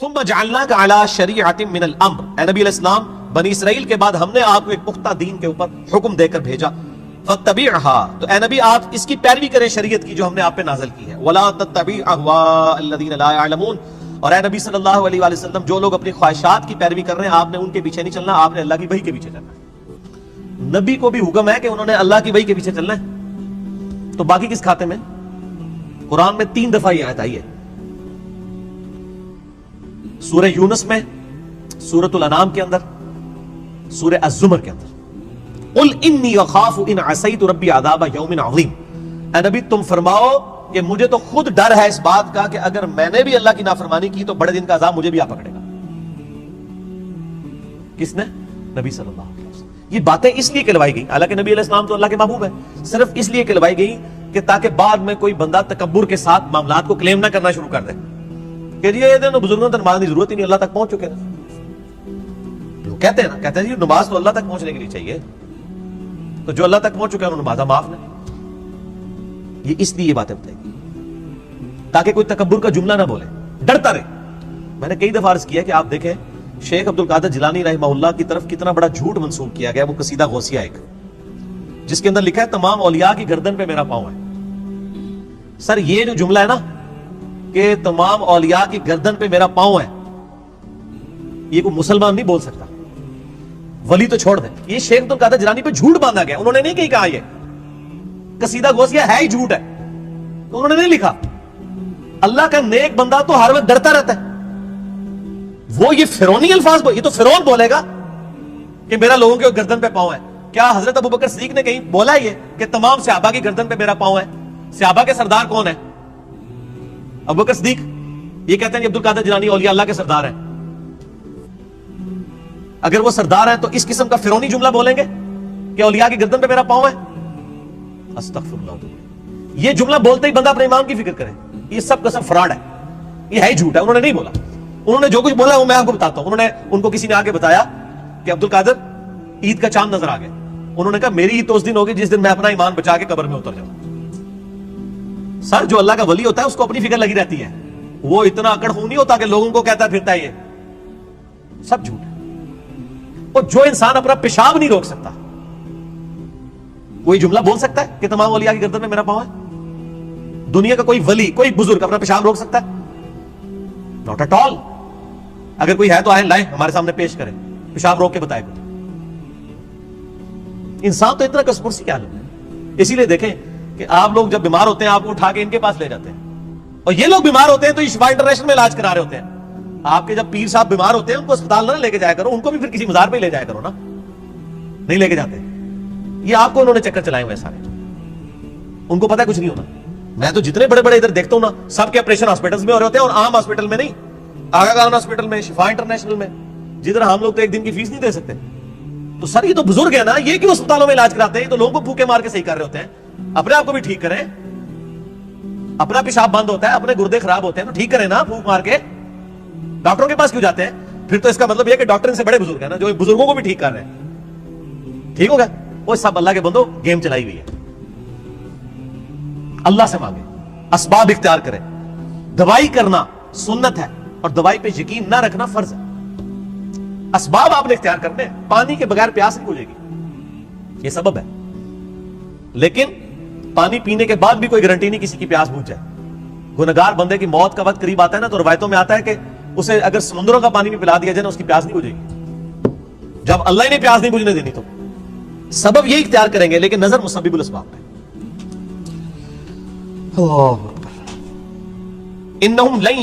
ثم جعلناک علی شریعۃ من الامر، اے نبی علیہ السلام بنی اسرائیل کے بعد ہم نے آپ کو ایک پختہ دین کے اوپر حکم دے کر بھیجا، فاتبعها، تو اے نبی آپ اس کی پیروی کریں شریعت کی جو ہم نے آپ پہ نازل کی ہے، ولا تتبع اهواء الذین لا يعلمون، اور اے نبی صلی اللہ علیہ وآلہ وسلم جو لوگ اپنی خواہشات کی پیروی کر رہے ہیں آپ نے ان کے پیچھے نہیں چلنا، آپ نے اللہ کی وحی کے پیچھے چلنا ہے۔ نبی کو بھی حکم ہے کہ انہوں نے اللہ کی وحی کے پیچھے چلنا ہے، تو باقی کس کھاتے میں؟ قرآن میں 3 دفعہ یہ آیت آئی ہے، سورہ یونس میں، سورۃ الانعام کے اندر، سورہ الزمر کے اندر۔ قل انی اخاف ان عصیت ربی عذاب یوم عظیم، اے نبی تم فرماؤ کہ مجھے تو خود ڈر ہے اس بات کا کہ اگر میں نے بھی اللہ کی نافرمانی کی تو بڑے دن کا عذاب مجھے بھی آ پکڑے گا۔ کس نے؟ نبی صلی اللہ علیہ وسلم۔ یہ باتیں اس لیے کہلوائی گئی، حالانکہ نبی علیہ السلام تو اللہ کے محبوب ہے، صرف اس لیے کہلوائی گئی کہ تاکہ بعد میں کوئی بندہ تکبر کے ساتھ معاملات کو کلیم نہ کرنا شروع کر دے کہ یہ دن بزرگوں تک نماز کی ضرورت ہی نہیں، اللہ تک پہنچ چکے نا۔ لوگ کہتے ہیں نا، کہتے ہیں جی نماز تو اللہ تک پہنچنے کے لیے چاہیے، تو جو اللہ تک پہنچ چکے ہیں انہوں نے نمازہ معاف نہیں۔ یہ اس لیے یہ باتیں بتائی گئی تاکہ کوئی تکبر کا جملہ نہ بولے، ڈرتا رہے۔ میں نے کئی دفعہ عرض کیا کہ آپ دیکھیں شیخ عبد القادر جیلانی رحمہ اللہ کی طرف کتنا بڑا جھوٹ منسوب کیا گیا، وہ قصیدہ غوثیہ ایک جس کے اندر لکھا ہے تمام اولیاء کی گردن پہ میرا پاؤں ہے۔ سر یہ جو جملہ ہے نا کہ تمام اولیاء کی گردن پہ میرا پاؤں ہے، یہ کوئی مسلمان نہیں بول سکتا، ولی تو چھوڑ دیں، یہ شیخ عبد القادر جیلانی پہ جھوٹ باندھا گیا، انہوں نے نہیں کہا یہ قصیدہ غوثیہ ہے ہی جھوٹ ہے، تو انہوں نے نہیں لکھا۔ اللہ کا نیک بندہ تو ہر وقت ڈرتا رہتا ہے، وہ یہ فرعونی الفاظ یہ تو فرعون بولے گا کہ میرا لوگوں کے گردن پہ پاؤں ہے۔ کیا حضرت ابوبکر صدیق نے کہیں بولا یہ کہ تمام صحابہ کی گردن پہ میرا پاؤں ہے؟ صحابہ کے سردار کون ہے؟ ابوبکر صدیق۔ یہ کہتے ہیں کہ عبد القادر جیلانی اولیاء اللہ کے سردار ہیں، اگر وہ سردار ہیں تو اس قسم کا فرعونی جملہ بولیں گے کہ اولیاء کی گردن پہ میرا پاؤں ہے؟ استغفر اللہ۔ یہ جملہ بولتے ہی بندہ اپنے ایمان کی فکر کرے، یہ سب کا سب فراڈ ہے، یہ ہے جھوٹ ہے، انہوں نے نہیں بولا۔ انہوں نے جو کچھ بولا وہ میں آپ کو بتاتا ہوں۔ ان کو کسی نے آگے بتایا کہ عبد القادر عید کا چاند نظر آ گیا، انہوں نے کہا میری عید تو اس دن ہوگی جس دن میں اپنا ایمان بچا کے قبر میں اتر جاؤں۔ سر جو اللہ کا ولی ہوتا ہے اس کو اپنی فکر لگی رہتی ہے، وہ اتنا اکڑ خون نہیں ہوتا کہ لوگوں کو کہتا پھرتا ہے، یہ سب جھوٹ ہے۔ اور جو انسان اپنا پیشاب نہیں روک سکتا کوئی جملہ بول سکتا ہے کہ تمام اولیاء کی گردن میں میرا پاؤں ہے؟ دنیا کا کوئی ولی کوئی بزرگ اپنا پیشاب روک سکتا ہے؟ Not at all. اگر کوئی ہے تو آئے لائیں ہمارے سامنے پیش کریں، پیشاب روک کے بتائے کچھ۔ انسان تو اتنا کسپرسی کیا لوگ ہے۔ اسی لیے دیکھیں کہ آپ لوگ جب بیمار ہوتے ہیں آپ کو اٹھا کے ان کے پاس لے جاتے ہیں، اور یہ لوگ بیمار ہوتے ہیں تو شفا انٹرنیشنل میں علاج کرا رہے ہوتے ہیں۔ آپ کے جب پیر صاحب بیمار ہوتے ہیں ان کو اسپتال نہ لے کے جایا کرو، ان کو بھی پھر کسی مزار پہ لے جایا کرو نا، نہیں لے کے جاتے۔ یہ آپ کو انہوں نے چکر چلائے ہوئے سارے، ان کو پتا ہے کچھ نہیں ہونا۔ میں تو جتنے بڑے بڑے ادھر دیکھتا ہوں نا سب کے آپریشن ہاسپٹلز میں ہو رہے ہوتے ہیں، اور عام ہاسپٹل میں نہیں، آغا خان ہاسپٹل میں، شفا انٹرنیشنل میں، جدھر ہم لوگ تو ایک دن کی فیس نہیں دے سکتے۔ تو سر یہ تو بزرگ ہے نا، یہ کیوں اسپتالوں میں علاج کراتے ہیں؟ یہ تو لوگوں کو پھوکے مار کے صحیح کر رہے ہوتے ہیں، اپنے آپ کو بھی ٹھیک کریں۔ اپنا پیشاب بند ہوتا ہے، اپنے گردے خراب ہوتے ہیں تو ٹھیک کریں نا پھوک مار کے، ڈاکٹروں کے پاس کیوں جاتے ہیں؟ پھر تو اس کا مطلب یہ کہ ڈاکٹر ان سے بڑے بزرگ ہیں نا جو بزرگوں کو بھی ٹھیک کر رہے ہیں۔ ٹھیک ہوگا؟ وہ سب اللہ کے بندوں گیم چلائی ہوئی ہے۔ اللہ سے مانگے، اسباب اختیار کریں۔ دوائی کرنا سنت ہے اور دوائی پہ یقین نہ رکھنا فرض ہے۔ اسباب آپ نے اختیار کرنے، پانی کے بغیر پیاس نہیں بجھے گی، یہ سبب ہے، لیکن پانی پینے کے بعد بھی کوئی گارنٹی نہیں کسی کی پیاس بجھ جائے۔ گنہگار بندے کی موت کا وقت قریب آتا ہے نا تو روایتوں میں آتا ہے کہ اسے اگر سمندروں کا پانی بھی پلا دیا جائے نا اس کی پیاس نہیں بجھے گی۔ جب اللہ نے پیاس نہیں بجھنے دینی تو سبب یہ اختیار کریں گے، لیکن نظر مسبب الاسباب پہ۔ انہم لن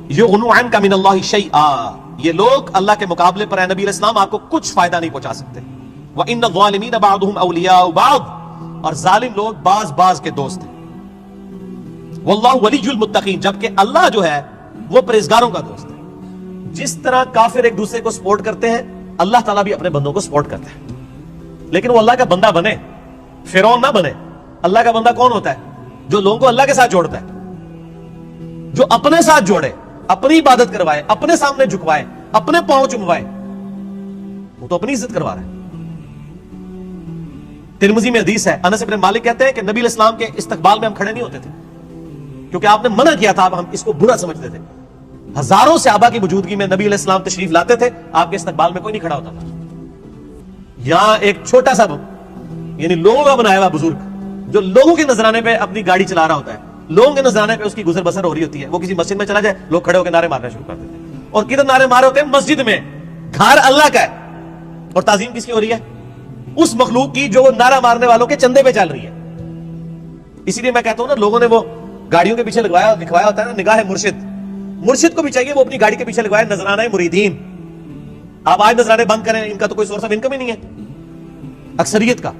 یغنوا عنک من اللہ شیئا، یہ لوگ اللہ کے مقابلے پر اے نبی علیہ السلام آپ کو کچھ فائدہ نہیں پہنچا سکتے۔ وان الظالمین بعضهم اولیاء بعض، اور ظالم لوگ بعض بعض کے دوست ہیں۔ واللہ ولی المتقین، جبکہ اللہ جو ہے وہ پرہیزگاروں کا دوست ہے۔ جس طرح کافر ایک دوسرے کو سپورٹ کرتے ہیں اللہ تعالیٰ بھی اپنے بندوں کو سپورٹ کرتا ہے، لیکن وہ اللہ کا بندہ بنے، فرعون نہ بنے۔ اللہ کا بندہ کون ہوتا ہے؟ جو لوگوں کو اللہ کے ساتھ جوڑتا ہے، جو اپنے ساتھ جوڑے، اپنی عبادت کروائے، اپنے سامنے جھکوائے، اپنے پاؤں چموائے، وہ تو اپنی عزت کروا رہا ہے۔ ترمذی میں حدیث ہے، انس بن مالک کہتے ہیں کہ نبی علیہ السلام کے استقبال میں ہم کھڑے نہیں ہوتے تھے کیونکہ آپ نے منع کیا تھا، اب ہم اس کو برا سمجھتے تھے۔ ہزاروں صحابہ کی موجودگی میں نبی علیہ السلام تشریف لاتے تھے، آپ کے استقبال میں کوئی نہیں کھڑا ہوتا تھا. یہاں ایک چھوٹا سا یعنی لوگوں کا بنایا ہوا بزرگ جو لوگوں کے نذرانے پہ اپنی گاڑی چلا رہا ہوتا ہے، لوگوں کے نذرانے پہ اس کی گزر بسر ہو رہی ہوتی ہے، وہ کسی مسجد میں چلا جائے لوگ کھڑے ہو کے نعرے مارنا شروع کر دیتے ہیں. اور کدھر نعرے مارے ہوتے ہیں؟ مسجد میں. گھر اللہ کا ہے اور تعظیم کس کی ہو رہی ہے؟ اس مخلوق کی جو نعرہ مارنے والوں کے چندے پہ چل رہی ہے. اسی لیے میں کہتا ہوں نا، لوگوں نے وہ گاڑیوں کے پیچھے لکھوایا ہوتا ہے نا نگاہ مرشد. مرشد کو بھی چاہیے وہ اپنی گاڑی کے پیچھے لگوائے نذرانہ مریدین. آپ آج نذرانے بند کریں، ان کا تو کوئی سورس آف انکم ہی نہیں ہے. اکثریت کا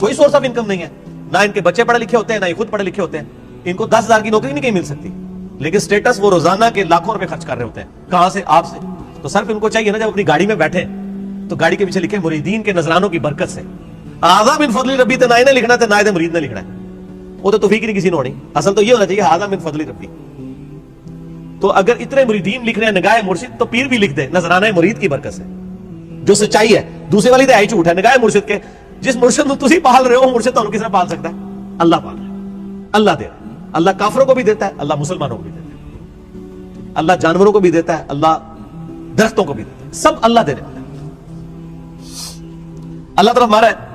کوئی سورس آف انکم نہیں ہے، نہ ان کے بچے پڑھے لکھے ہوتے ہیں، نہ یہ خود پڑھے لکھے ہوتے ہیں. ان کو 10,000 کی نوکری نہیں کہیں مل سکتی، لیکن سٹیٹس وہ روزانہ کے لاکھوں روپے خرچ کر رہے ہوتے ہیں. کہاں سے؟ آپ سے. تو صرف ان کو چاہیے نا جب اپنی گاڑی میں بیٹھے تو گاڑی کے پیچھے لکھے مریدین کے نذرانوں کی برکت سے. آزا من فضل ربی تے نہ لکھنا تے نہ مرید نے لکھنا ہے، وہ تو توفیق نہیں کسی نے ہونی. اصل تو یہ ہونا چاہیے آزا من فضل ربی. تو اگر اتنے مریدین لکھ رہے ہیں نگاہ مرشد، تو پیر بھی لکھ دے نذرانہ مرید کی برکت سے، جو سچائی ہے. دوسرے والی تو آئی جھوٹ ہے نگاہ مرشد کے. جس مرشد کو تسی پال رہے ہو مرشد تو کس نے پال سکتا ہے؟ اللہ پال رہا ہے، اللہ دے رہا ہے. اللہ کافروں کو بھی دیتا ہے، اللہ مسلمانوں کو بھی دیتا ہے. اللہ جانوروں کو بھی دیتا ہے، اللہ درختوں کو بھی دیتا ہے. سب اللہ دینے والا ہے. اللہ طرف ہمارا ہے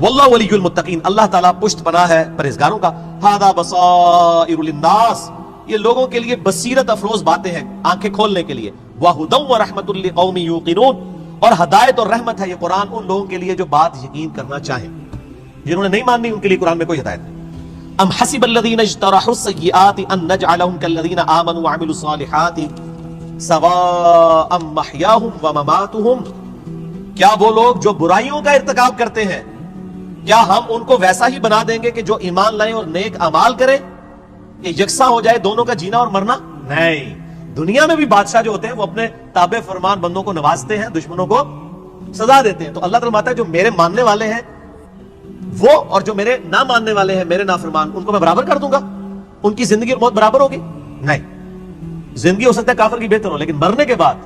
واللہ ولی المتقین، اللہ تعالیٰ پشت پناہ ہے پرہیزگاروں کا. ھذا بصائر للناس، یہ لوگوں کے لیے بصیرت افروز باتیں ہیں، آنکھیں کھولنے کے لیے. وہدی ورحمۃ لقوم یوقنون، اور ہدایت اور رحمت ہے یہ قرآن ان لوگوں کے لیے جو بات یقین کرنا چاہیں. جنہوں نے نہیں ماننی ان کے لیے قرآن میں کوئی ہدایت نہیں. ام حسب الذین اجترحوا السیئات ان نجعلهم كالذین آمنوا وعملوا الصالحات سواء محیاهم ومماتهم، کیا وہ لوگ جو برائیوں کا ارتکاب کرتے ہیں کیا ہم ان کو ویسا ہی بنا دیں گے کہ جو ایمان لائیں اور نیک اعمال کریں، کہ یکساں ہو جائے دونوں کا جینا اور مرنا؟ نہیں. دنیا میں بھی بادشاہ جو ہوتے ہیں وہ اپنے تابع فرمان بندوں کو نوازتے ہیں، دشمنوں کو سزا دیتے ہیں. تو اللہ فرماتا ہے جو میرے ماننے والے ہیں وہ اور جو میرے نہ ماننے والے ہیں میرے نافرمان، ان کو میں برابر کر دوں گا. ان کی زندگی اور موت برابر ہوگی؟ نہیں. زندگی ہو سکتا ہے کافر کی بہتر ہو، لیکن مرنے کے بعد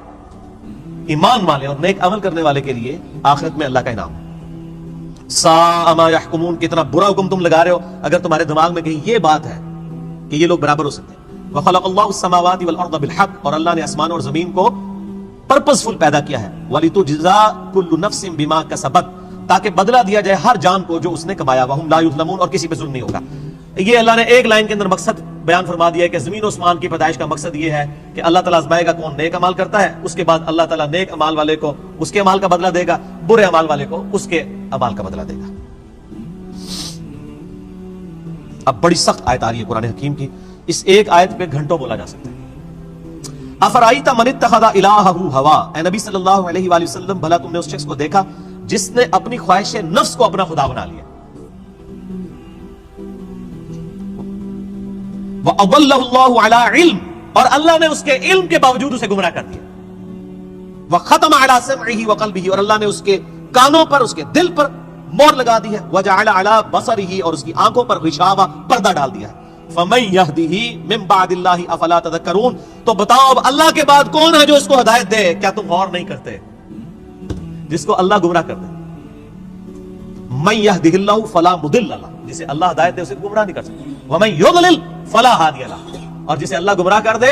ایمان والے اور نیک عمل کرنے والے کے لیے آخرت میں اللہ کا انعام. ساء ما یحکمون، کتنا برا حکم تم لگا رہے ہو اگر تمہارے دماغ میں کہیں یہ بات ہے کہ یہ لوگ برابر ہو سکتے ہیں. وخلق اللہ السماوات والارض بالحق، اور اللہ نے آسمان اور زمین کو پرپسفل پیدا کیا ہے. وَلِتُجْزَى كُلُّ نَفْسٍ بِمَا كَسَبَتْ، تاکہ بدلہ دیا جائے ہر جان کو جو اس نے کمایا. وَهُمْ لَا يُظْلَمُونَ، اور کسی پہ ظلم نہیں ہوگا. یہ اللہ نے ایک لائن کے اندر مقصد بیان فرما دیا ہے کہ زمین و آسمان کی پیدائش کا مقصد یہ ہے کہ اللہ تعالیٰ آزمائے گا کون نیک عمل کرتا ہے، اس کے بعد اللہ تعالیٰ نیک عمل والے کو اس کے عمل کا بدلہ دے گا، برے عمل والے کو اس کے عمل کا بدلہ دے گا. اب بڑی سخت آیت آ رہی ہے قرآن حکیم کی، اس ایک آیت پہ گھنٹوں بولا جا سکتا ہے. افرائیت من اتخذ الہہ ہوا، اے نبی صلی اللہ علیہ وآلہ وسلم بھلا تم نے اس شخص کو دیکھا جس نے اپنی خواہش نفس کو اپنا خدا بنا لیا. وَأَضَلَّهُ اللَّهُ عَلَىٰ عِلْمٍ، اور اللہ نے اس کے علم کے باوجود اسے گمراہ کر دیا. وَخَتَمَ عَلَىٰ سَمْعِهِ وَقَلْبِهِ، اور اللہ نے اس کے کانوں پر اس کے دل پر مور لگا دی ہے. وَجَعَلَ عَلَىٰ بَصَرِهِ، اور اس کی آنکھوں پر غشاوہ پردہ ڈال دیا ہے. فَمَن يَهْدِهِ مِن بَعْدِ اللَّهِ أَفَلَا تَذَكَّرُونَ، تو بتاؤ اب اللہ کے بعد کون ہے جو اس کو ہدایت دے؟ کیا تم غور نہیں کرتے؟ جس کو اللہ گمراہ کر دے. مَن يَهْدِهِ اللَّهُ فَلَا مُضِلَّ لَهُ، جسے اللہ ہدایت دے اسے گمراہ نہیں کر سکتا. وَمَن يُضْلِلْ فَلَا هَادِيَ لَهُ، اور جسے اللہ گمراہ کر دے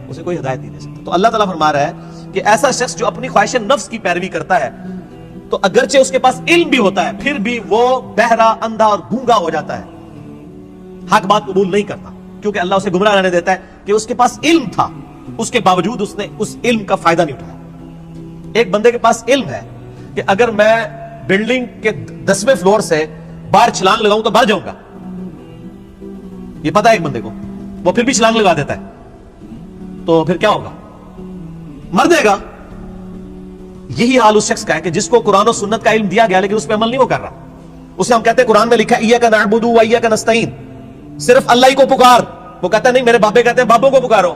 اسے کوئی ہدایت نہیں دے سکتا. تو اللہ تعالیٰ فرما رہا ہے کہ ایسا شخص جو اپنی خواہش نفس کی پیروی کرتا ہے تو اگرچہ اس کے پاس علم بھی ہوتا ہے پھر بھی وہ بہرا، اندھا اور گونگا ہو جاتا ہے، حق بات قبول نہیں کرتا، کیونکہ اللہ اسے گمراہ رہنے دیتا ہے کہ اس کے پاس علم تھا، اس کے باوجود اس نے اس علم کا فائدہ نہیں اٹھایا. ایک بندے کے پاس علم ہے کہ اگر میں بلڈنگ کے 10ویں فلور سے باہر چھلانگ لگاؤں تو مر جاؤں گا، یہ پتا ہے ایک بندے کو، وہ پھر بھی چھلانگ لگا دیتا ہے، تو پھر کیا ہوگا؟ مر دے گا. یہی حال اس شخص کا ہے کہ جس کو قرآن و سنت کا علم دیا گیا لیکن اس پہ عمل نہیں وہ کر رہا. اسے ہم کہتے ہیں قرآن میں لکھا ہے ایاک نعبد و ایاک نستعین، صرف اللہ ہی کو پکار. وہ کہتا ہے نہیں میرے بابے کہتے ہیں بابوں کو پکارو.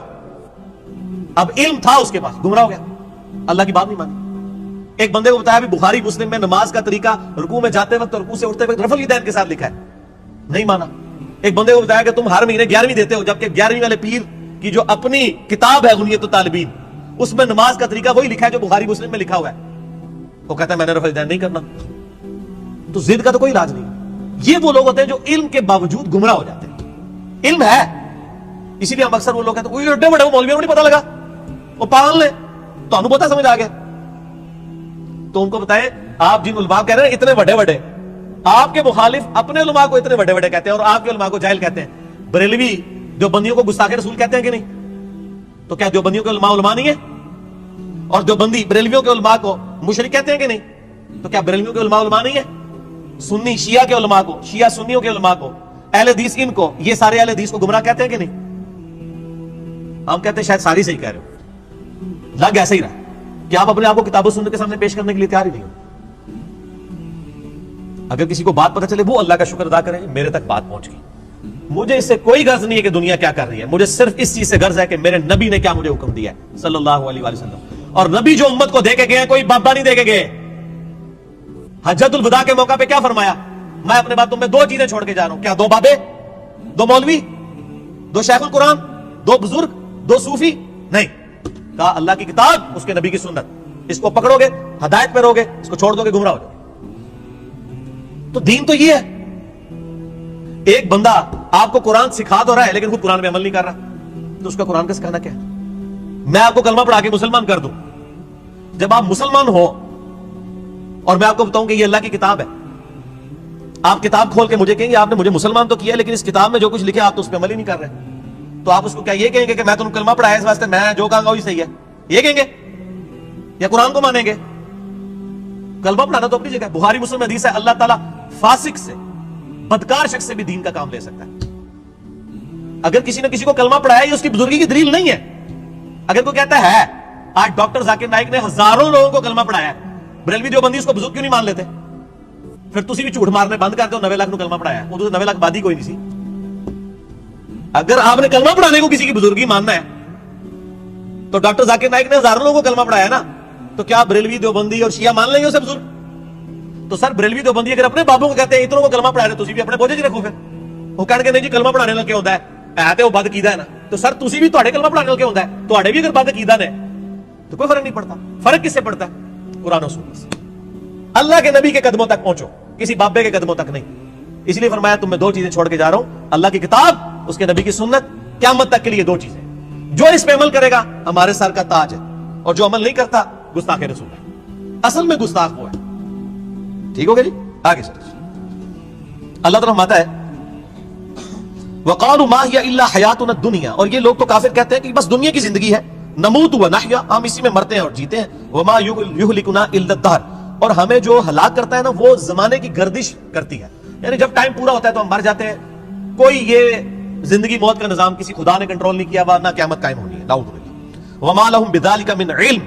اب علم تھا اس کے پاس، گمراہ ہو گیا، اللہ کی بات نہیں مانی. ایک بندے کو بتایا بھی بخاری مسلم میں نماز کا طریقہ رکوع میں جاتے وقت اور رکوع سے اٹھتے وقت رفع الیدین کے ساتھ لکھا ہے، نہیں مانا. ایک بندے کو بتایا کہ تم ہر مہینے 11ویں دیتے ہو، جبکہ 11ویں والے پیر کی جو اپنی کتاب ہے غنیۃ الطالبین اس میں نماز کا طریقہ وہی لکھا ہے جو بخاری مسلم میں لکھا ہوا ہے. وہ کہتا ہے میں نے رفع الیدین نہیں کرنا. تو ضد کا تو کوئی علاج نہیں. یہ وہ لوگ ہوتے ہیں جو علم کے باوجود گمراہ ہو جاتے ہیں. علم ہے، اسی لیے ہم اکثر وہ لوگ کہتے ہیں کوئی ایڈے بڑے مولویوں کو نہیں پتا لگا. وہ پال لیں, تو انہوں پتا سمجھ آ گیا. تو ان کو بتائیں آپ جن علماء کہہ رہے ہیں اتنے بڑے بڑے, آپ کے مخالف اپنے علماء کو اتنے بڑے بڑے کہتے ہیں اور آپ کے علماء کو جاہل کہتے ہیں. بریلوی دیوبندیوں کو گستاخ رسول کہتے ہیں کہ نہیں؟ تو کیا دیوبندیوں کے علماء نہیں ہیں؟ اور دیوبندی بریلویوں کے علماء کو مشرک کہتے ہیں کہ نہیں؟ تو کیا بریلویوں کے علماء نہیں ہیں؟ سنی شیعہ کے علماء کو, شیعہ سنیوں کے علماء کو, اہل حدیث ان کو, یہ سارے اہل حدیث کو گمراہ کہتے ہیں کہ نہیں؟ ہم کہتے ہیں شاید ساری صحیح کہہ رہے ہو, لگ ایسے ہی رہا کہ آپ اپنے آپ کو کتاب و سنت کے سامنے پیش کرنے کے لیے تیار ہی نہیں ہو. اگر کسی کو بات پتہ چلے وہ اللہ کا شکر ادا کرے میرے تک بات پہنچ گئی. مجھے اس سے کوئی غرض نہیں ہے کہ دنیا کیا کر رہی ہے, مجھے صرف اس چیز سے غرض ہے کہ میرے نبی نے کیا مجھے حکم دیا ہے صلی اللہ علیہ وآلہ وسلم. اور نبی جو امت کو دے کے گئے کوئی بابا نہیں دے کے گئے. حجۃ الوداع کے موقع پہ کیا فرمایا؟ میں اپنے باتوں میں 2 چیزیں چھوڑ کے جا رہا ہوں. کیا 2 بابے, 2 مولوی, 2 شیخ القرآن, 2 بزرگ, 2 صوفی؟ نہیں. کہا اللہ کی کتاب, اس کے نبی کی سنت, اس کو پکڑو گے ہدایت پہ رہو گے, اس کو چھوڑ دو گے گمراہ ہو جاؤ. تو دین تو یہ ہے. ایک بندہ آپ کو قرآن سکھا تو رہا ہے لیکن خود قرآن میں عمل نہیں کر رہا, تو اس کا قرآن کا سکھانا کیا ہے؟ میں آپ کو کلمہ پڑھا کے مسلمان کر دوں, جب آپ مسلمان ہو اور میں آپ کو بتاؤں کہ یہ اللہ کی کتاب ہے, آپ کتاب کھول کے مجھے کہیں گے آپ نے مجھے مسلمان تو کیا لیکن اس کتاب میں جو کچھ لکھے آپ تو اس پہ عمل ہی نہیں کر رہے, تو آپ اس کو کیا یہ کہیں گے کہ میں تم کلمہ پڑھایا اس واسطے میں جو کہوں گا وہی صحیح ہے, یہ کہیں گے یا قرآن کو مانیں گے؟ کلمہ پڑھانا تو اپنی جگہ. بخاری مسلم حدیث ہے اللہ تعالیٰ فاسق سے, بدکار شخص سے بھی دین کا کام لے سکتا ہے. اگر کسی نے کسی کو کلمہ پڑھایا یہ اس کی بزرگی کی دلیل نہیں ہے. اگر کوئی کہتا ہے آج ڈاکٹر ذاکر نائک نے ہزاروں لوگوں کو کلمہ پڑھایا, بریلوی دیوبندی اس کو بزرگ کیوں نہیں مان لیتے؟ پھر تسی بھی جھوٹ مارنے بند کر دو. 90 لاکھ نو کلمہ پڑھایا, وہ تو 90 لاکھ بادی کوئی نہیں سی. اگر آپ نے کلمہ پڑھانے کو کسی کی بزرگی ماننا ہے تو ڈاکٹر ذاکر نائک نے ہزاروں لوگوں کو کلمہ پڑھایا نا, تو کیا بریلوی دیوبندی اور شیعہ مان لیں گے اسے بزرگ؟ تو سر بریلوی دیوبندی اگر اپنے بابوں کو کہتے ہیں اتنوں کو کلمہ پڑھا رہے, تسی بھی اپنے بوجھے رکھو. پھر وہ کہنے کے نہیں جی کلمہ پڑھانے لگے ہوتا ہے تے وہ بد عقیدہ ہے نا, تو سر تسی بھی تواڈے کلمہ پڑھانے لگے ہوتا ہے, تواڈے بھی اگر بد عقیدہ نے تو کوئی فرق نہیں پڑتا. فرق کس سے پڑتا ہے؟ قرآن و سنت سے. اللہ کے نبی کے قدموں تک پہنچو, کسی بابے کے قدموں تک نہیں. اس لیے فرمایا تم میں 2 چیزیں چھوڑ کے جا رہا ہوں, اللہ کی کتاب, اس کے نبی کی سنت. قیامت تک کے لیے 2 چیزیں, جو اس پہ عمل کرے گا ہمارے سر کا تاج ہے, اور جو عمل نہیں کرتا گستاخ رسول ہے. اصل میں گستاخ وہ ہے. ٹھیک ہو گیا جی, آگے چلیں. اللہ تعالیٰ فرماتا ہے وَقَالُوا مَا هِيَ إِلَّا حَيَاتُنَا الدُّنْيَا, اور یہ لوگ تو کافر کہتے ہیں کہ بس دنیا کی زندگی ہے, نموت وَنَحْيَا, ہم اسی میں مرتے ہیں اور جیتے ہیں, وَمَا يُهْلِكُنَا إِلَّا الدَّهْرُ, اور ہمیں جو ہلاک کرتا ہے نا وہ زمانے کی گردش کرتی ہے, یعنی جب ٹائم پورا ہوتا ہے تو ہم مر جاتے ہیں. کوئی یہ زندگی موت کا نظام کسی خدا نے کنٹرول نہیں کیا ہوا, نہ قیامت قائم ہونی ہے. نعوذ باللہ. وَمَا لَهُمْ بِذَلِكَ مِنْ عِلْمٍ,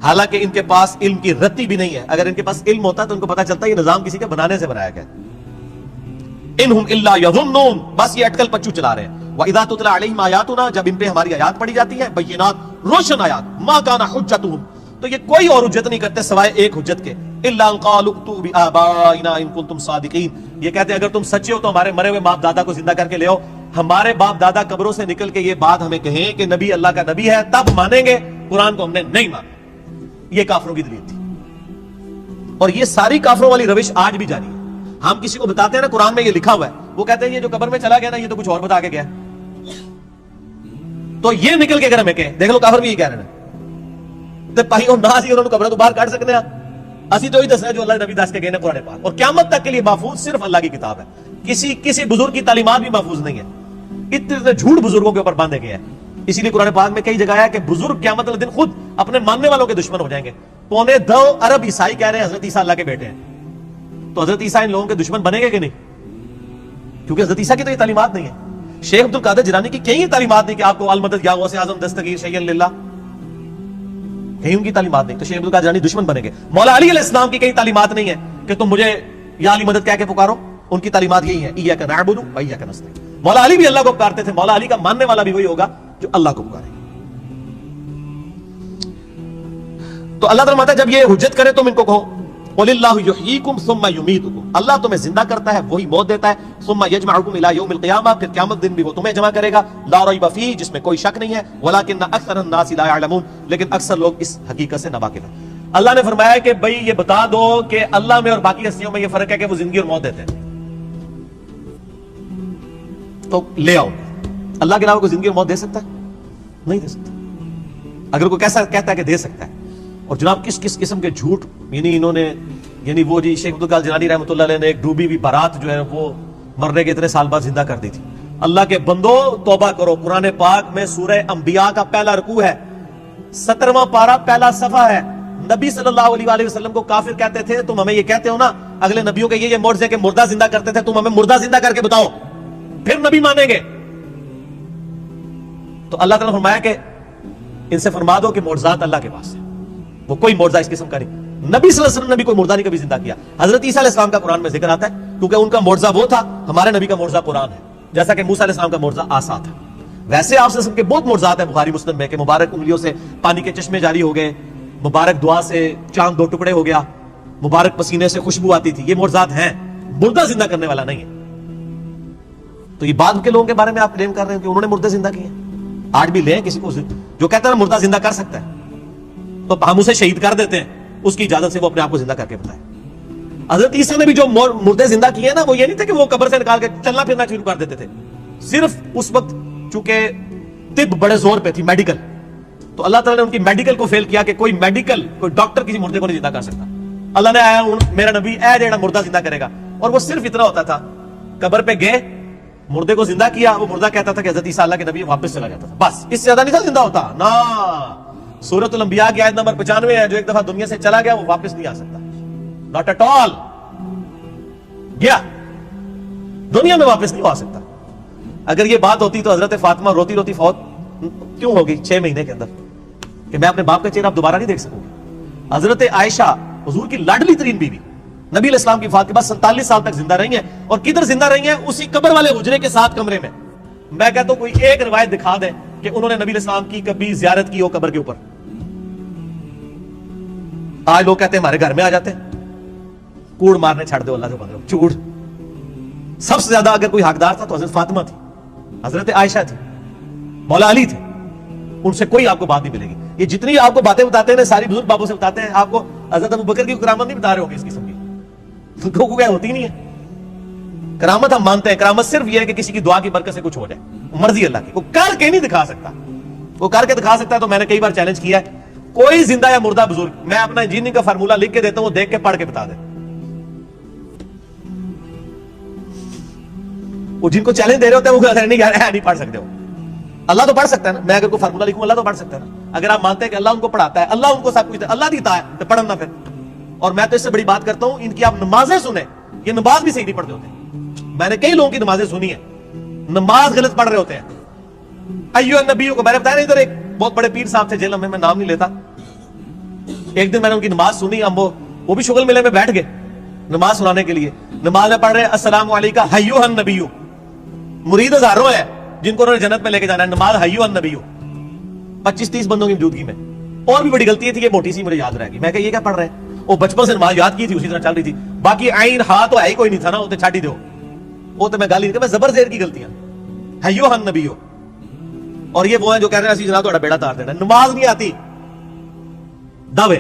حالانکہ ان کے پاس علم کی رتی بھی نہیں ہے. اگر ان کے پاس علم ہوتا تو ان کو پتا چلتا یہ نظام کسی کے بنانے سے بنایا گیا. انہم الا یظنون, بس یہ اٹکل پچو چلا رہے ہیں. وَإِذَا تُتْلَى عَلَيْهِمْ آیَاتُنَا, جب ان پہ ہماری آیات پڑھی جاتی ہیں, بینات, روشن آیات, مَا كَانَ حُجَّتُهُمْ, تو یہ کوئی اور حجت نہیں کرتے سوائے ایک حجت کے, الا ان قالوا ائتوا بآبائنا ان کنتم صادقین, یہ کہتے ہیں اگر تم سچے ہو تو ہمارے مرے ہوئے باپ دادا کو زندہ کر کے لے آؤ. ہمارے باپ دادا قبروں سے نکل کے یہ بات ہمیں کہیں کہ نبی اللہ کا نبی ہے, تب مانیں گے. قرآن کو ہم نے نہیں مانا. یہ کافروں کی دلیل تھی, اور یہ ساری کافروں والی روش آج بھی جاری ہے. ہم کسی کو بتاتے ہیں نا قرآن میں یہ لکھا ہوا ہے, وہ کہتے ہیں یہ جو قبر میں چلا گیا نا یہ تو کچھ اور بتا کے گیا, تو یہ نکل کے اگر ہمیں کہیں دیکھ لو کافر بھی یہ کہہ رہے ہیں تے پائی اور نہ سی انہوں نے قبر تو باہر کاٹ سکتے ہیں, اسی تو ہی دسنا جو اللہ نبی دس کے گئے ہیں قرآن پاک. اور قیامت تک کے لیے محفوظ صرف اللہ کی کتاب ہے, کسی بزرگ کی تعلیمات بھی محفوظ نہیں ہے. اتنے جھوٹ بزرگوں کے اوپر باندھے گئے ہیں. اسی لیے قرآن پاک میں کئی جگہ ہے کہ بزرگ قیامت والے دن خود اپنے ماننے والوں کے دشمن ہو جائیں گے. 2.25 ارب عیسائی کہہ رہے ہیں حضرت عیسیٰ اللہ کے بیٹے ہیں, تو حضرت عیسیٰ ان لوگوں کے دشمن بنے گے کہ نہیں؟ کیونکہ حضرت عیسیٰ کی تو یہ تعلیمات نہیں ہے. شیخ عبد القادر جیلانی کی کہیں تعلیمات نہیں کہ آپ کو المدد یا غوث اعظم دستگیر شیئا للہ, کہیں ان کی تعلیمات نہیں, تو شیخ عبد القادر جیلانی دشمن بنے گے. مولا علی علیہ السلام کی کہیں تعلیمات نہیں ہے کہ تم مجھے یا علی مدد کہہ کے پکارو, ان کی تعلیمات یہی ہے ایاک نعبد و ایاک نستعین. مولا علی بھی اللہ کو پکارتے تھے, مولا علی کا ماننے والا بھی وہی ہوگا جو اللہ کو پکارے. تو اللہ تعالیٰ فرماتا ہے جب یہ حجت کرے تم ان کو کہو قل اللہ یحییکم ثم یمیتکم, اللہ تمہیں زندہ کرتا ہے وہی موت دیتا ہے, ثم یجمعکم الی یوم القیامہ, پھر قیامت دن بھی وہ تمہیں جمع کرے گا, لا ریب فیہ, جس میں کوئی شک نہیں ہے, ولکن اکثر الناس لا یعلمون, لیکن اکثر لوگ اس حقیقت سے ناواقف ہیں. اللہ نے فرمایا کہ بھئی یہ بتا دو کہ اللہ میں اور باقی ہستیوں میں یہ فرق ہے کہ وہ زندگی اور موت دیتے ہیں, تو لے آؤ. اللہ کے علاوہ کوئی زندگی اور موت دے سکتا ہے؟ نہیں دے سکتا. اگر کوئی کیسا کہتا ہے کہ دے سکتا ہے. اور جناب کس کس قسم کے جھوٹ, یعنی انہوں نے, یعنی وہ جی شیخ عبدالقادر جیلانی رحمۃ اللہ علیہ نے ایک ڈوبی ہوئی بارات جو ہے وہ مرنے کے اتنے سال بعد زندہ کر دی تھی. اللہ کے بندو توبہ کرو. قرآن پاک میں سورہ انبیاء کا پہلا رکوع ہے, 17واں پارہ پہلا صفحہ ہے. نبی صلی اللہ علیہ وآلہ وسلم کو کافر کہتے تھے, تم ہمیں یہ کہتے ہو نا اگلے نبیوں کے یہ معجزے کہ مردہ زندہ کرتے تھے, تم ہمیں مردہ زندہ کر کے بتاؤ پھر نبی مانیں گے. تو اللہ تعالیٰ نے فرمایا کہ ان سے فرما دو کہ معجزات اللہ کے پاس ہے, وہ کوئی معجزہ اس قسم کا نہیں. نبی صلی اللہ علیہ وسلم نے بھی کوئی مردہ نہیں کبھی زندہ کیا. حضرت عیسیٰ علیہ السلام کا قرآن میں ذکر آتا ہے کیونکہ ان کا معجزہ وہ تھا, ہمارے نبی کا معجزہ قرآن ہے, جیسا کہ موسیٰ علیہ السلام کا معجزہ عصا تھا. ویسے آپ سے کے بہت معجزات ہیں بخاری مسلم میں کہ مبارک انگلیوں سے پانی کے چشمے جاری ہو گئے, مبارک دعا سے چاند 2 ٹکڑے ہو گیا, مبارک پسینے سے خوشبو آتی تھی. یہ معجزات ہیں, مردہ زندہ کرنے والا نہیں ہے. تو یہ بعد کے لوگوں کے بارے میں آپ کلیم کر رہے ہیں کہ انہوں نے مردے زندہ کیے. آج بھی لیں کسی کو جو کہتا ہے مردہ زندہ کر سکتا ہے تو ہم اسے شہید کر دیتے ہیں, اس کی اجازت سے وہ اپنے آپ کو زندہ کر کے بتائے. حضرت عیسیٰ نے بھی جو مردے زندہ کیے نا, وہ یہ نہیں تھے کہ وہ قبر سے نکال کے چلنا پھرنا شروع کر دیتے تھے. صرف اس وقت چونکہ طب بڑے زور پہ تھی, میڈیکل, تو اللہ تعالیٰ نے ان کی میڈیکل کو فیل کیا کہ کوئی میڈیکل, کوئی ڈاکٹر کسی مردے کو نہیں زندہ کر سکتا. اللہ نے آیا میرا نبی اے جیڑا مردہ زندہ کرے گا, اور وہ صرف اتنا ہوتا تھا, قبر پہ گئے مردے کو زندہ کیا, وہ مردہ کہتا تھا کہ حضرت عیسیٰ اللہ کے نبی, واپس چلا جاتا تھا, بس اس سے زیادہ نہیں تھا زندہ ہوتا نا. سورۃ الانبیاء کی آیت نمبر 95 ہے, جو ایک دفعہ دنیا سے چلا گیا وہ واپس نہیں آ سکتا. ناٹ ایٹ آل, گیا دنیا میں واپس نہیں آ سکتا. اگر یہ بات ہوتی تو حضرت فاطمہ روتی روتی فوت کیوں ہوگی 6 مہینے کے اندر, کہ میں اپنے باپ کا چہرہ اب دوبارہ نہیں دیکھ سکوں گی. حضرت عائشہ حضور کی لاڈلی ترین بیوی, نبی علیہ السلام کی وفات کے بعد 47 سال تک زندہ رہی ہیں, اور کدھر زندہ رہی ہیں, اسی قبر والے حجرے کے ساتھ کمرے میں. میں کہتا ہوں کوئی ایک روایت دکھا دیں کہ انہوں نے نبی علیہ السلام کی کبھی زیارت کی ہو قبر کے اوپر. آج لوگ کہتے ہیں ہمارے گھر میں آ جاتے ہیں, کوڑ مارنے چھڑ دو اللہ سے بندو, چوڑ. سب سے زیادہ اگر کوئی حقدار تھا تو حضرت فاطمہ تھی, حضرت عائشہ تھی, مولا علی تھے, ان سے کوئی آپ کو بات نہیں ملے گی. یہ جتنی آپ کو باتیں بتاتے ہیں ساری بزرگ بابوں سے بتاتے ہیں, آپ کو حضرت ابوبکر کی کرامت نہیں بتا رہے ہوں گے اس قسم کی, کیا ہوتی نہیں ہے. کرامت ہم مانتے ہیں, کرامت صرف یہ ہے کہ کسی کی دعا کی برکت سے کچھ ہو جائے, مرضی اللہ کی. وہ کر کے نہیں دکھا سکتا, وہ کر کے دکھا سکتا ہے تو میں نے کئی بار چیلنج کیا ہے, کوئی زندہ یا مردہ بزرگ, میں اپنا انجینئرنگ کا فارمولا لکھ کے دیتا ہوں, وہ دیکھ کے پڑھ کے بتا دے. وہ جن کو چیلنج دے رہے ہوتے ہیں وہ کہتے ہیں نہیں پڑھ سکتے ہو. اللہ تو پڑھ سکتا ہے نا, میں اگر کوئی فارمولا لکھوں اللہ تو پڑھ سکتا ہے نا. اگر آپ مانتے ہیں کہ اللہ ان کو پڑھاتا ہے, اللہ ان کو سب کچھ اللہ دیتا ہے, تو پڑھنا پھر. اور میں تو اس سے بڑی بات کرتا ہوں, ان کی آپ نمازیں سنیں, یہ نماز بھی صحیح نہیں پڑھتے ہوتے. میں نے کئی لوگوں کی نمازیں سنی ہیں, نماز غلط پڑھ رہے ہوتے ہیں. ایوہ نبیوں کو میں نے بتایا نا, ادھر ایک بہت بڑے پیر صاحب تھے جیل میں نام نہیں لیتا. ایک دن میں نے ان کی نماز سنی, ہم وہ بھی شغل میلے میں بیٹھ گئے نماز سنانے کے لیے. نماز میں پڑھ رہے السلام علیکم ایھا النبی, مرید ہزاروں ہیں جن کو انہوں نے جنت میں لے کے جانا ہے. نماز ایھا النبی 25-30 بندوں کی موجودگی میں. اور بھی بڑی غلطی تھی, یہ موٹی سی مجھے یاد رہے گی. میں کہ یہ کیا پڑھ رہے ہیں, وہ بچپن سے نماز یاد کی تھی, اسی طرح چل رہی تھی. باقی عین ہا تو ہے کوئی نہیں تھا نا, وہ تو چھاٹی دو, وہ تو میں گالی نہیں کہ میں زبر زیر کی غلطیاں. ایھا النبی, اور یہ وہ ہیں جو کہہ رہے ہیں اسی جناب تھوڑا بیڑا تار دینا. نماز نہیں آتی, دعوے.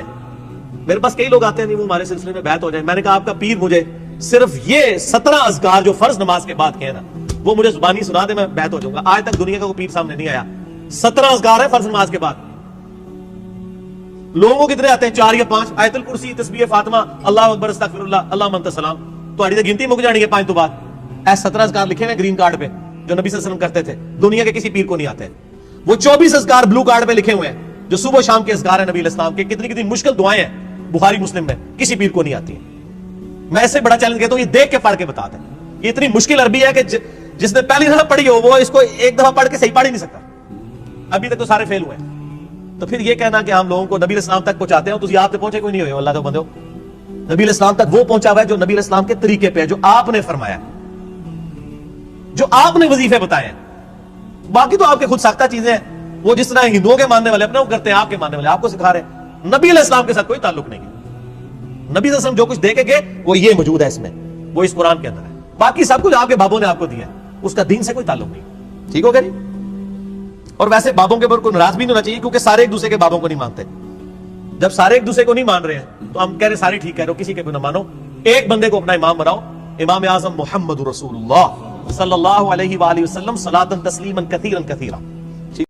میرے پاس کئی لوگ آتے ہیں, وہ ہمارے سلسلے میں بیعت ہو جائے. میں نے کہا آپ کا پیر مجھے صرف یہ 17 اذکار جو فرض نماز کے بعد کہے نا, وہ مجھے زبانی سنا دے, میں بیعت ہو جاؤں گا. آج تک دنیا کا کوئی پیر سامنے نہیں آیا. 17 اذکار ہے فرض نماز کے بعد. لوگوں کتنے آتے ہیں, 4 یا 5. آیت الکرسی, تسبیح فاطمہ, اللہ اکبر, استغفر اللہ, اللہ انت السلام. تو اڑی گنتی مک جانی ہے 5 تو بعد. ایسے 17 اذکار لکھے ہوئے گرین کارڈ پہ جو نبی صلی اللہ علیہ وسلم کرتے تھے, دنیا کے کسی پیر کو نہیں آتے. وہ 24 اذکار بلو کارڈ پہ لکھے ہوئے ہیں جو صبح و شام کے اذکار ہیں نبی علیہ السلام کے. کتنی مشکل دعائیں ہیں بخاری مسلم میں, کسی پیر کو نہیں آتی ہیں. میں ایسے بڑا چیلنج کہتا ہوں, یہ دیکھ کے پڑھ کے بتا دیں. یہ اتنی مشکل عربی ہے کہ جس نے پہلی دفعہ پڑھی ہو وہ اس کو ایک دفعہ پڑھ کے صحیح پڑھ ہی نہیں سکتا. ابھی تک تو سارے فیل ہوئے ہیں. تو پھر یہ کہنا کہ ہم لوگوں کو نبی علیہ السلام تک پہنچاتے ہیں, تو آپ تک پہنچے کوئی نہیں ہوئے. اللہ تو بندو, نبی علیہ السلام تک وہ پہنچا ہوا ہے جو نبی علیہ السلام کے طریقے پہ ہے, جو آپ نے فرمایا, جو آپ نے وظیفے بتائے ہیں. باقی تو آپ کے خود ساختہ چیزیں ہیں, وہ جس طرح ہندوؤں کے ماننے والے اپنے وہ کرتے ہیں, آپ کے ماننے والے آپ کو سکھا رہے ہیں. نبی علیہ السلام کے ساتھ کوئی تعلق نہیں ہے. نبی صلی اللہ علیہ وسلم جو کچھ دے کے گئے وہ یہ موجود ہے اس میں, وہ اس قرآن کے اندر ہے. باقی سب کچھ آپ کے بابوں نے آپ کو دیا ہے, اس کا دین سے کوئی تعلق نہیں. ٹھیک ہو گیا نہیں. اور ویسے بابوں کے اوپر کوئی ناراض بھی نہیں ہونا چاہیے, کیونکہ سارے ایک دوسرے کے بابوں کو نہیں مانتے. جب سارے ایک دوسرے کو نہیں مان رہے ہیں تو ہم کہہ رہے سارے ٹھیک کہہ رہے ہو, کسی کے کو نہ مانو, ایک بندے کو اپنا امام بناؤ. امام اعظم محمد رسول اللہ صلی اللہ علیہ وآلہ وسلم صلاۃ تسلیما کثیرا کثیرا.